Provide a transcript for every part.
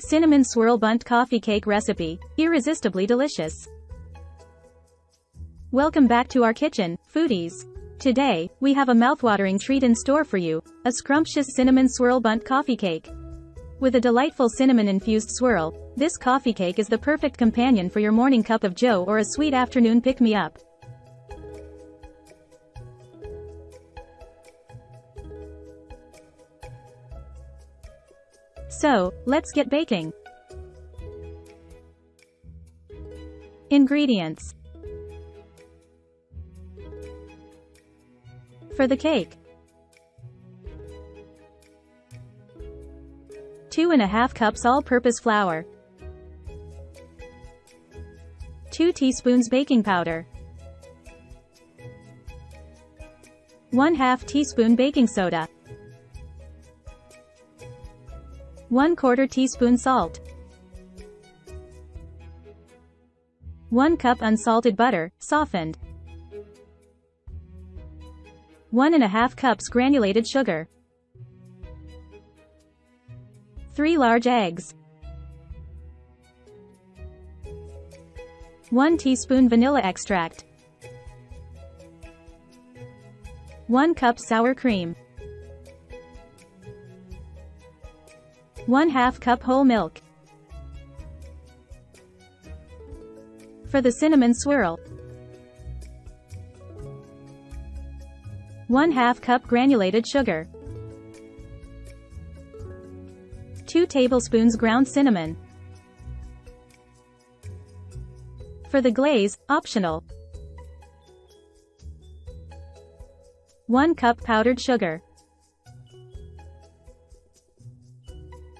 Cinnamon Swirl Bundt coffee cake recipe, irresistibly delicious. Welcome back to our kitchen, foodies. Today, we have a mouthwatering treat in store for you, a scrumptious cinnamon swirl bundt coffee cake. With a delightful cinnamon-infused swirl, this coffee cake is the perfect companion for your morning cup of joe or a sweet afternoon pick-me-up. So, let's get baking. Ingredients. For the cake: 2½ cups all-purpose flour, 2 teaspoons baking powder, 1/2 teaspoon baking soda, 1/4 teaspoon salt, 1 cup unsalted butter, softened, 1½ cups granulated sugar, 3 large eggs, 1 teaspoon vanilla extract, 1 cup sour cream, 1/2 cup whole milk. For the cinnamon swirl: 1/2 cup granulated sugar, 2 tablespoons ground cinnamon. For the glaze, optional: 1 cup powdered sugar,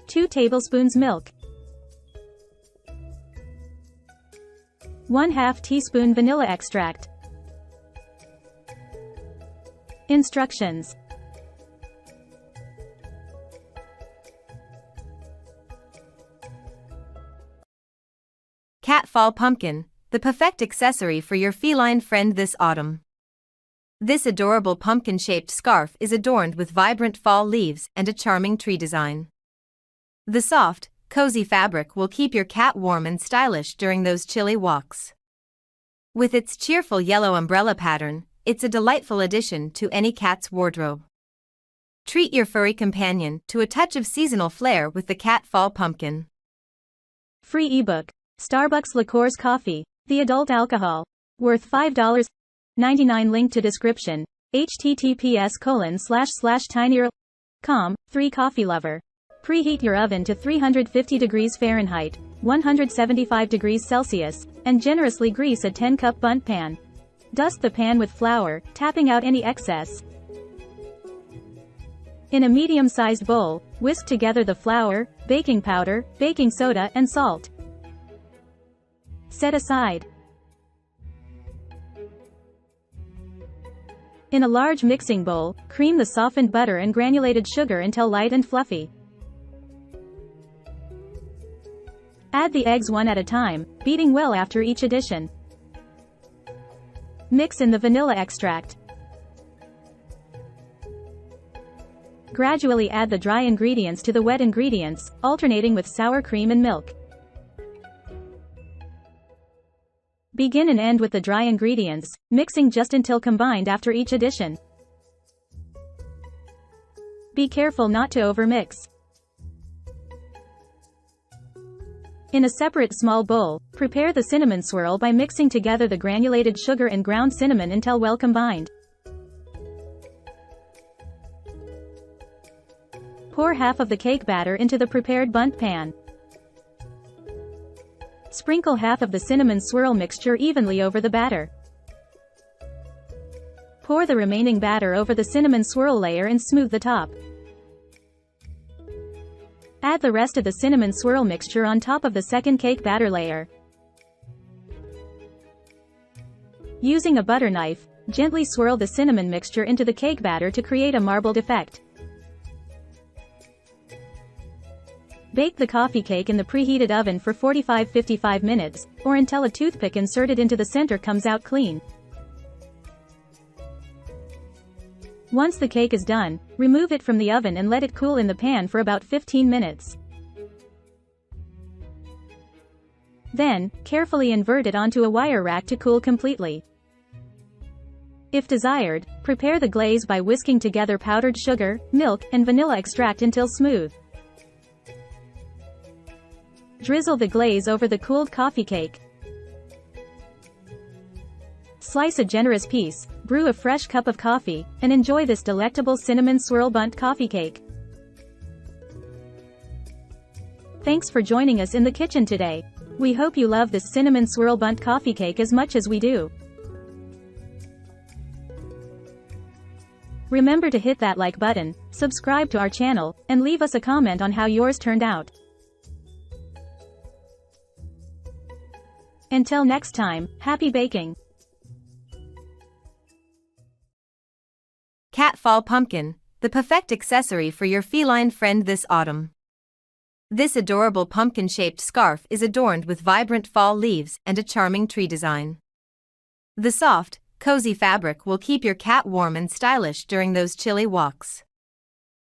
2 tablespoons milk, 1/2 teaspoon vanilla extract. Instructions. Cat Fall Pumpkin, the perfect accessory for your feline friend this autumn. This adorable pumpkin-shaped scarf is adorned with vibrant fall leaves and a charming tree design. The soft, cozy fabric will keep your cat warm and stylish during those chilly walks. With its cheerful yellow umbrella pattern, it's a delightful addition to any cat's wardrobe. Treat your furry companion to a touch of seasonal flair with the Cat Fall Pumpkin. Free ebook: Starbucks Liqueurs Coffee, the adult alcohol, worth $5.99. Link to description. https://tinyurl.com. 3 Coffee Lover. Preheat your oven to 350 degrees Fahrenheit, 175 degrees Celsius, and generously grease a 10-cup bundt pan. Dust the pan with flour, tapping out any excess. In a medium-sized bowl, whisk together the flour, baking powder, baking soda, and salt. Set aside. In a large mixing bowl, cream the softened butter and granulated sugar until light and fluffy. Add the eggs one at a time, beating well after each addition. Mix in the vanilla extract. Gradually add the dry ingredients to the wet ingredients, alternating with sour cream and milk. Begin and end with the dry ingredients, mixing just until combined after each addition. Be careful not to overmix. In a separate small bowl, prepare the cinnamon swirl by mixing together the granulated sugar and ground cinnamon until well combined. Pour half of the cake batter into the prepared bundt pan. Sprinkle half of the cinnamon swirl mixture evenly over the batter. Pour the remaining batter over the cinnamon swirl layer and smooth the top. Add the rest of the cinnamon swirl mixture on top of the second cake batter layer. Using a butter knife, gently swirl the cinnamon mixture into the cake batter to create a marbled effect. Bake the coffee cake in the preheated oven for 45–55 minutes, or until a toothpick inserted into the center comes out clean. Once the cake is done, remove it from the oven and let it cool in the pan for about 15 minutes. Then, carefully invert it onto a wire rack to cool completely. If desired, prepare the glaze by whisking together powdered sugar, milk, and vanilla extract until smooth. Drizzle the glaze over the cooled coffee cake. Slice a generous piece, brew a fresh cup of coffee, and enjoy this delectable cinnamon Swirl Bundt coffee cake. Thanks for joining us in the kitchen today. We hope you love this cinnamon Swirl Bundt coffee cake as much as we do. Remember to hit that like button, subscribe to our channel, and leave us a comment on how yours turned out. Until next time, happy baking! Cat Fall Pumpkin, the perfect accessory for your feline friend this autumn. This adorable pumpkin-shaped scarf is adorned with vibrant fall leaves and a charming tree design. The soft, cozy fabric will keep your cat warm and stylish during those chilly walks.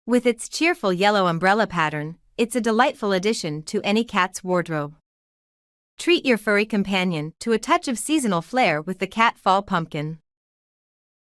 With its cheerful yellow umbrella pattern, it's a delightful addition to any cat's wardrobe. Treat your furry companion to a touch of seasonal flair with the Cat Fall Pumpkin.